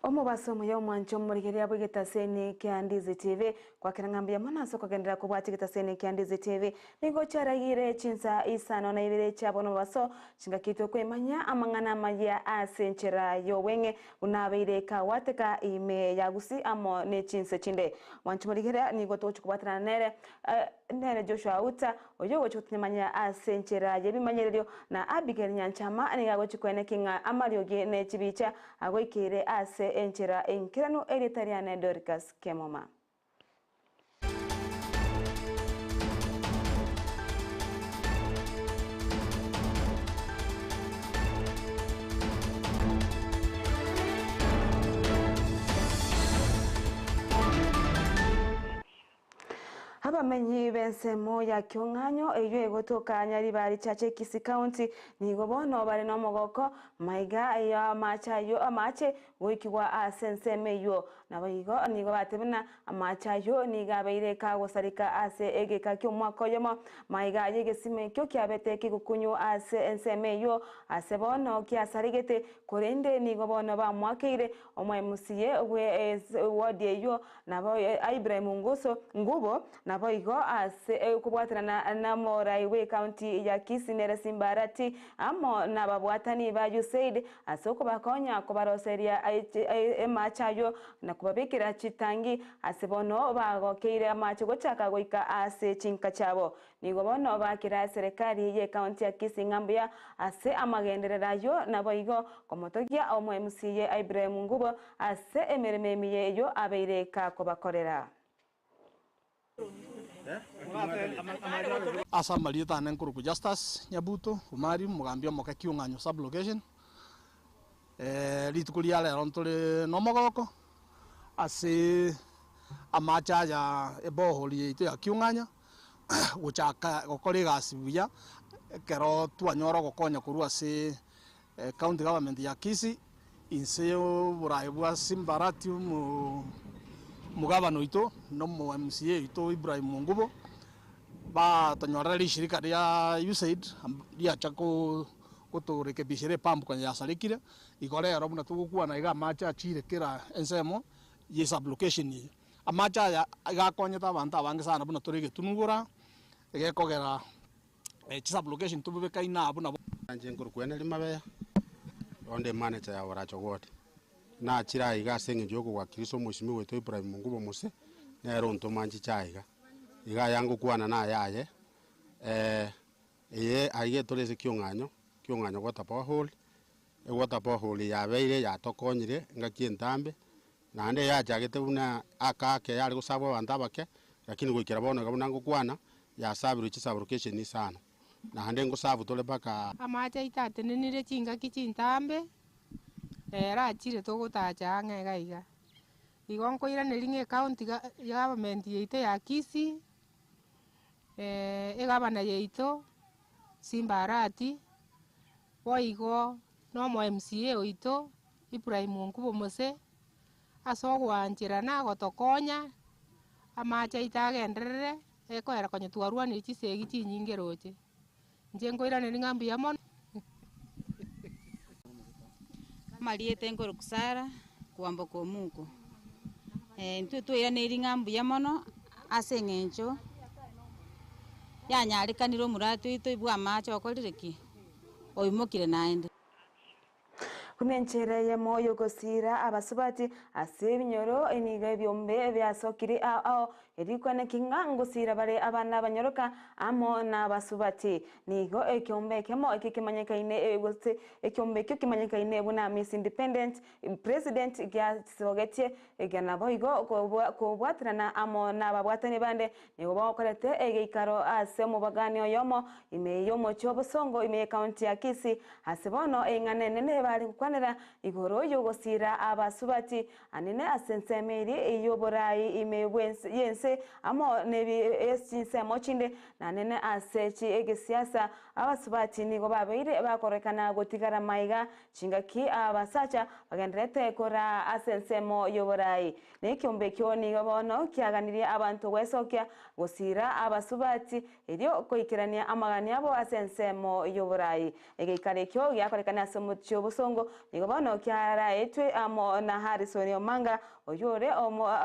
Omubaso muyo mwancho murigeria bw'igitaseni kya Ndizi TV kwa kirangambia manaso kugendera kubwati gitaseni kya Ndizi TV nigo charagire Chinsa Isano na Ibere chabo no baso chinga kito kwemanya amangana maya asenchera yo wenge unabeire ka wateka ime ya Gusii amo ne Chinsa chinde mwancho murigeria nigo tochukubatra nere Joshua Auta oyo gochutimanya asenchera yebimanyererio na Abigail Nyanchama aniga gochukwene kinga amarioge ne chibicha agoikire ase enchera enkirano eritariane Dorcas Kemuma. Abamenyi bensemo ya kyonganyo eyo egotoka nyaribari chache Kisii County nigo bono bari no mogoko maiga ya machayo amache wikigwa asenseme yo nabayigo nigo batebina amachayo niga beire ka gosarika ase egeka kyomwako yomo maiga yegesime kyo kyabete kigukunyu ase enseme yo ase bono kyasarigete korende nigo bono bamwakeire omwemusiye we wodi yo nabo Ibere ngubo naboigo ase kubwatirana na morai we county ya Kisii nere simbarati amo nababwatani ba USAID asoko bakonya kubaroseria emachayo na kubabikira chitangi asebono bagokeire amacho gochaka goika ase chinka chabo nigo bono bakira serikali ye county ya Kisii ngambia ase amagenderera yo naboigo komotogia omwemusiye Ibere ngubo ase emerememiye yo abeire ka kubakorera. Asa Marieta Nenkuruku Justus Nyabuto umari mugambia moka kiunganyo sub location litukulia le rontole nomogoko ase amacha ya eboholi ite ya kiunganya guchaka gokoriga asibuya kero twanyoro gokonya kurua ase county government ya Kisii inse buraibu simbarati mugabano ito no mu MCA ito Ibrahim Mungubo ba tonyorari shirika ya USAID ya chako kuturekebishire pampu kwa yasalikire ikore yaro na tugukuwa na iga macha chire kira ensemo ye sub location ni amacha ya iga konyeta abantu abange sana buna turige tunugura egekogera sub location tubeka ina abuna anje ngurkwene limabeya onde manager ya waracho wote na chira iga senge jogo kwa Kristo mushimi wetu Ibrahim Mungubo muse na ronto manchi chaiga iga yangu kuana na yaye ye aige tolese kyonganyo water power hole ya beire ya tokonyire ngaki entambe na ande ya jagete una akake yali kusabwa abantu abake lakini gwikira bono gabuna ngukwana ya sabiru chisaburucation ni sana na ande ngusabu tole baka amacha itate nenire chinga kichintambe era chire togutacha ngega iga igonko ira nelinge county government yeite ya Kisii egabana yeito simbarati boigo no mo MCA oito Ibrahim Ngubo mose asogwanjira na gotokonya amacha itagenderere ekoera konye twarua ni chisegi chinyinge roche njengo ira nelingambi yamon Marieta Ngurukusara kuambo komuko ntutu ira nelingambu yamono ase ngencho yanyarikaniro muratu ito ibwa macho okorireki oyimokire naende kunenchera ya moyo gosira abasubati ase binyoro eniga byombe byasokiri ao erikwane kingango sira bare abana abanyoroka amo na basubati nigo ekyombe kemo ekikimanyekaine egose ekyombe kikimanyekaine buna Miss Independent president gya sogetie egana boigo ko bwatrana amo na babwatani bande nigo bakorete egeikaro ase mubagani oyomo ime yomo chobosongo ime county ya Kisii asebono engane nene bari igoro yogo sira abasubati anene asensemeri iyo borai imebwense yense ase amo nebi esinsemo chinde na nene ase chi egesiasa abasubati nigo babeire bakorekana gotigara maiga chingaki abasacha bagenderete kora asensemo yoborai nekiombe kyo nigo bono kiaganirie abantu wesokia gosira abasubati erio koikirania amagani abo asensemo yoborai egeikare kyo gyakorekana asomucho busongo nigo bono kiara etwe amo na Harrison Omanga oyore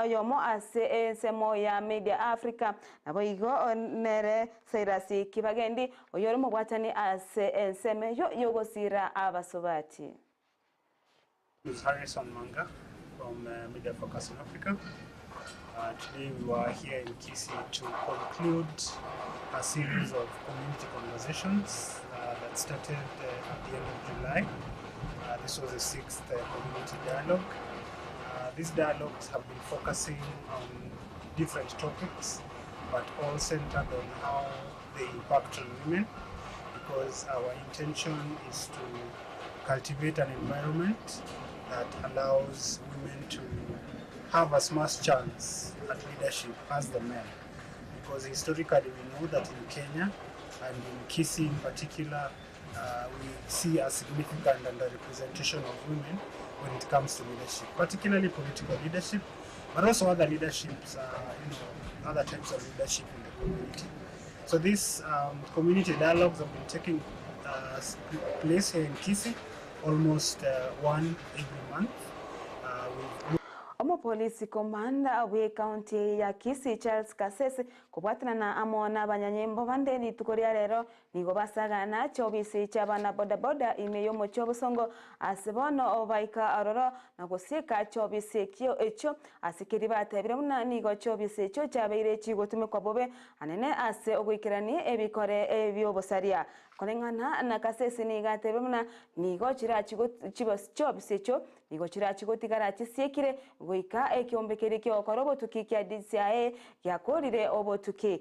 oyomo ase ensemo ya Media Africa nabo igo nere Sairasi Kibagendi oyore mugwatani ase enseme yogosira abasubati. This is Harrison Manga from Media Focus in Africa. Today we are here in Kisii to conclude a series of community conversations that started at the end of July. This was the 6th community dialogue. These dialogues have been focusing on different topics, but all centered on how they impact on women, because our intention is to cultivate an environment that allows women to have as much chance at leadership as the men. Because historically we know that in Kenya and in Kisii in particular, we see a significant underrepresentation of women when it comes to leadership, particularly political leadership, but also other leaderships, other types of leadership in the community. So these community dialogues have been taking place here in Kisii, almost one every month. Omo polisi komanda we county ya Kisii Charles Kasese kubwatana na amona banyanyembo bande litukoria rero nigo basagana chobisi chabana bodaboda imeyo mocho busongo asebono obaika aroro na gusika chobisi kyo echo asikiri batebire muna nigo chobisi echo chabeire chigotume kwa bobe anene ase ogwikirani ebikore ebyobosaria konengana na Kasese niga tebe muna nigo chira chibos chobisi echo nigo chira chigotigara chisiekire goika ekiombekere kyo korobo tukikia DCA yakorire obotuki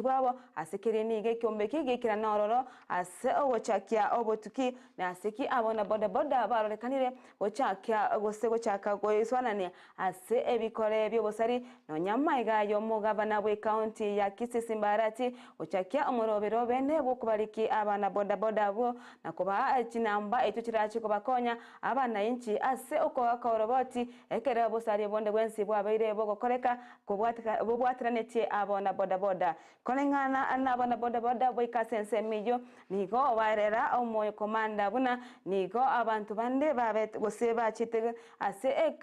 bwabo asekere nige kiombeke gekira nororo ase ogochakia obotuki na aseki abona boda barorekanire gochakia gochaka goiswanania ase ebikore byobosari no nyamaiga yo mugabana we county ya Kisii Simbarati gochakia omorobero bene bukubariki abana boda bo nakuba kinamba eto kirachi kubakonya abana inchi ase okokoroboti ekere bosari bonde bwensi bwabeire bogokoreka kubwatiranetie abona boda konengana anabona boda boikasense miyo nigo barera omoyo komanda buna nigo abantu bande babet goseba chite ase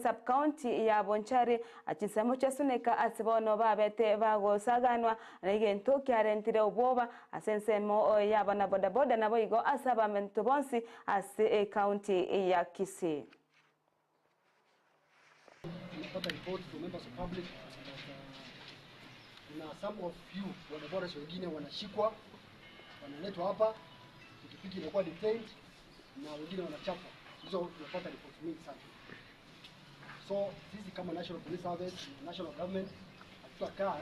sub county ya Bonchari achisemo chesuneka asibono babete bagosaganwa negento kyarentire oboba asensemo yabona boda nabo igo asaba mento bonsi ase county ya Kisii. Nimepata report from members of public that kuna some of you bodaboda wengine wanashikwa wanaletwa hapa, pikipiki inakuwa detained na wengine wanachapwa. Hizo tunapata report mingi sana. So sisi kama National Police Service, National Government hatutakaa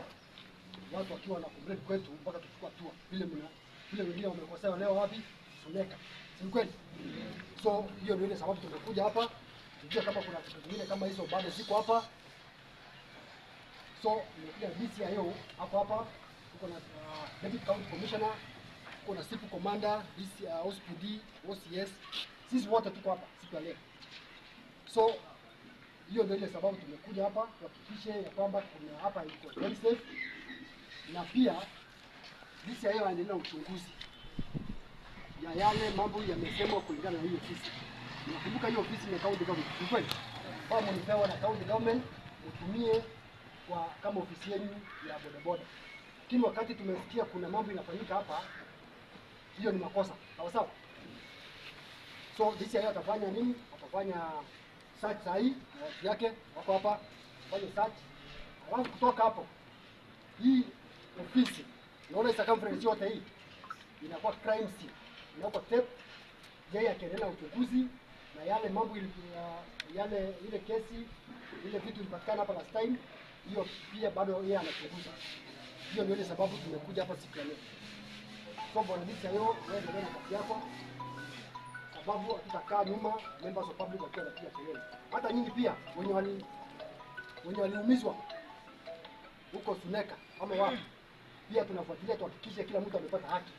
watu wakiwa na complaint kwetu mpaka tuchukue hatua. Vile wengine wamekosea leo wapi? Soneka. Si kweli? So hiyo ndio ile sababu tumekuja hapa. Tujue kama kuna vitu vingine kama hizo bado ziko hapa. So nimekuja DCIO hapa tuko na Deputy County Commissioner, tuko na Sifu Commander, OCPD, OCS. Sisi wote tuko hapa siku ya leo. So hiyo ndio ile sababu tumekuja hapa kuhakikisha ya kwamba kuna hapa iko very safe, na pia DCIO aendelea uchunguzi ya yale mambo yamesemwa kulingana na hiyo ofisi. Nakumbuka hiyo ofisi ni county government. Ni kweli? Kama mlipewa na county government, utumie kwa kama ofisi yenu ya bodaboda. Lakini wakati tumesikia kuna mambo inafanyika hapa, hiyo ni makosa. Sawa? So DCIO atafanya nini? Atafanya search sahi na watu yake wako hapa, fanye search. Alafu kutoka hapo, hii ofisi, naona circumference yote hii inakuwa crime scene. Inakuwa tape, yeye akiendelea uchunguzi na yale mambo ile kesi ile vitu ilipatikana hapa last time, hiyo pia bado yeye anachunguza. Hiyo ndio ile sababu tumekuja hapa siku ya leo. So bwana DCIO, wewe ndio na kazi yako, sababu tutakaa nyuma members of public wakiwa wanapiga kelele. Hata nyinyi pia wenye waliumizwa huko Suneka ama wapi, pia tunafuatilia tuhakikishe kila mtu amepata haki.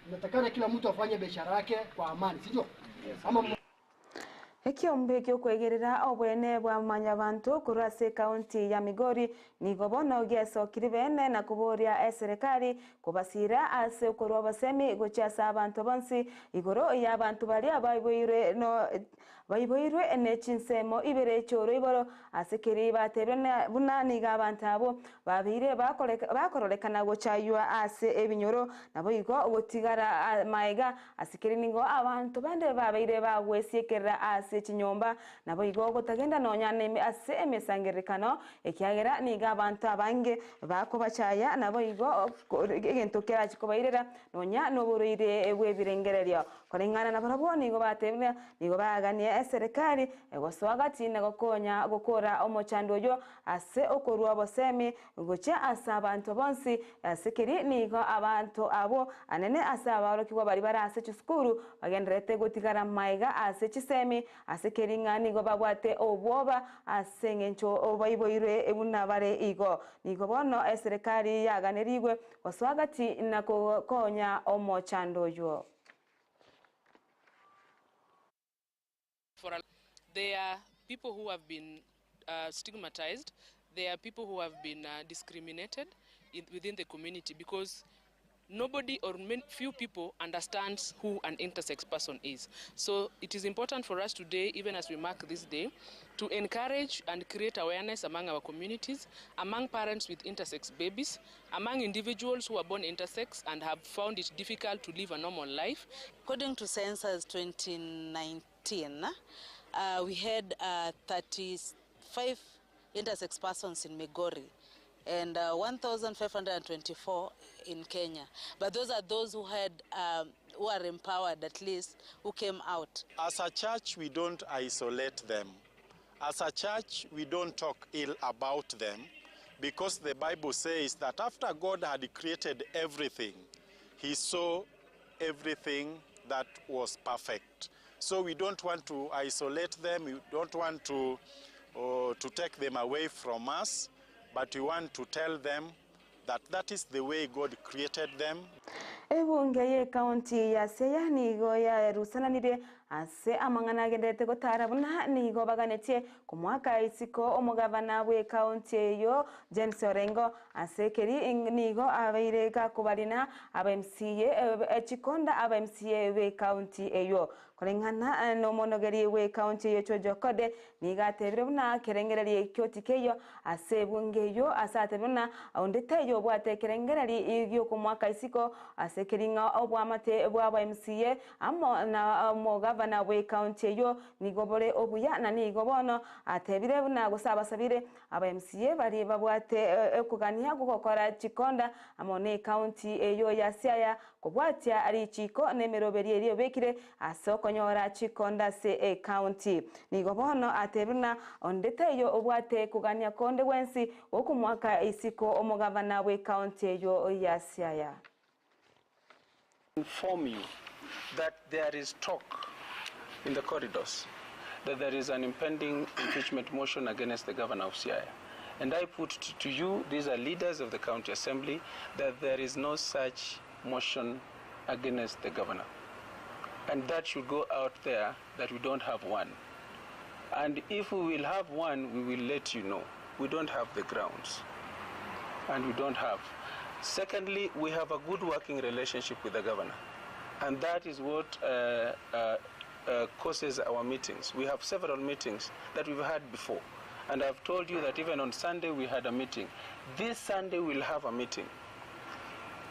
Inatakana kila mtu afanye biashara yake kwa amani, sio? Ama Ekiombe kyokwegerera obwene bwa manyabantu kurase kaunti ya Migori nigo bono gesokiri bene na kuboria serikali kubasira ase ukorwa basemi gochasa abantu bonsi igoro ya abantu bali abayiboirwe ne Chinsemo Ibere choro iboro asekeri batebene bunani ga abantu abo babire bakorolekana gochaywa ase ebinyoro nabo igo gotigara maiga asekeri ningo abantu bande babeire bagwesiekerera ase chinyomba nabo igo gotagenda nonyane ase emesangerikano ekiagera niga abantu abange bakobachaya nabo igo egento kera chikobairera nonya noburuire ebwebirengererio korengana na barabo nigo batebne nigo baganie serikali egoswagati na gokonya gokora omochando yo ase okorwa bosemi gocha asa abantu bonsi asekeri nigo abantu abo anene asa abarokibwa bari barase chiskuru bagenderete gotigara maiga ase chisemi asekeri ngani go bagwate obwoba asengencho obayiboire ebuna bare igo nigo bono serikali yaganirigwe oswagati na konya omochando yo. There are people who have been stigmatized. There are people who have been discriminated within the community because nobody or few people understands who an intersex person is. So it is important for us today, even as we mark this day, to encourage and create awareness among our communities, among parents with intersex babies, among individuals who are born intersex and have found it difficult to live a normal life. According to census 2019, we had 35 intersex persons in Migori and 1,524 in Kenya. But those are those who had, who are empowered at least, who came out. As a church, we don't isolate them. As a church, we don't talk ill about them because the Bible says that after God had created everything, he saw everything that was perfect. So we don't want to isolate them, we don't want to take them away from us, but we want to tell them that that is the way God created them. Ebunge ye county ya Seya nigo ya rusananire ase amangana gendete gotara buna nigo baganetie ku mwaka isiko omugabana we county yo James Orengo asekeri nigo abairega kubalina aba MCA echikonda aba MCA we county eyo kolengana no monogeri we county yo chojokode niga tebire buna kerengereri kyotikeyo ase bunge yo asate buna ondete yo bwate kerengereri igyo ku mwaka isiko asekeringa obwamate bwa MCA amo na mogavana we county yo nigobore obuya na nigobono atebire buna gusaba sabire aba MCA bari babwate ekugania gukokora chikonda amone county eyo ya Siaya kubwatia ari chiko nemeroberi eriyo bekire asokonyora chikonda se county nigobono atebina ondete yo obwate kugania konde wensi okumwaka isiko omugavana we county eyo ya Siaya. Inform you that there is talk in the corridors that there is an impending impeachment motion against the governor of Siaya. And I put to you, these are leaders of the county assembly, that there is no such motion against the governor. And that should go out there that we don't have one. And if we will have one, we will let you know. We don't have the grounds. And we don't have. Secondly, we have a good working relationship with the governor. And that is what causes our meetings. We have several meetings that we've had before. And I've told you that even on Sunday we had a meeting. This Sunday we'll have a meeting.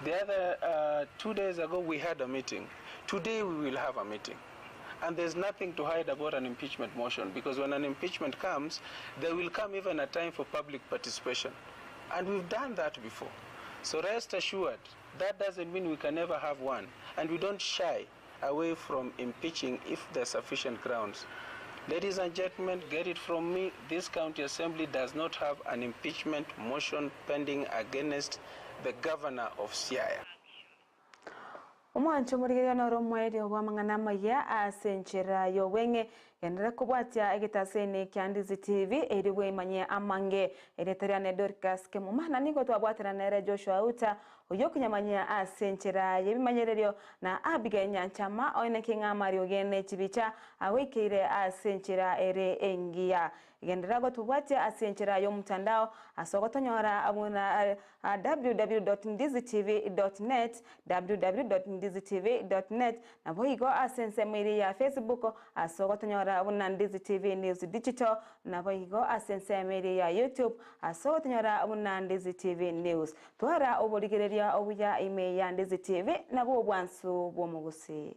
The other 2 days ago we had a meeting. Today we will have a meeting. And there's nothing to hide about an impeachment motion, because when an impeachment comes, there will come even a time for public participation. And we've done that before. So rest assured, that doesn't mean we can never have one. And we don't shy away from impeaching if there's sufficient grounds. Ladies and gentlemen, get it from me, this county assembly does not have an impeachment motion pending against the governor of Siaya. Omwancho murigerio no romwerio wa mangana Amayia asenchera yo wenge gendera kubwatia egitasene kya Ndizi TV eriwe manye amange eretariane Dorcas Kemuma na niko twabwatira nere Joshua Auta oyo kunyamanya asenchera yebimanyererio na abiga nyanchama oine kinga mario gene chibicha awekire asenchera ere engia gendera go tubwatia asenchera yo mtandao asogotonyora abuna www.ndizitv.net www.ndizitv.net na boigo asense mwiri ya Facebook asogotonyora abuna Ndizi TV News Digital na boigo asense mwiri ya YouTube asogotonyora abuna Ndizi TV News twara oboligereria obuya ime ya Ndizi TV na bwo bwansu bwo mugusi.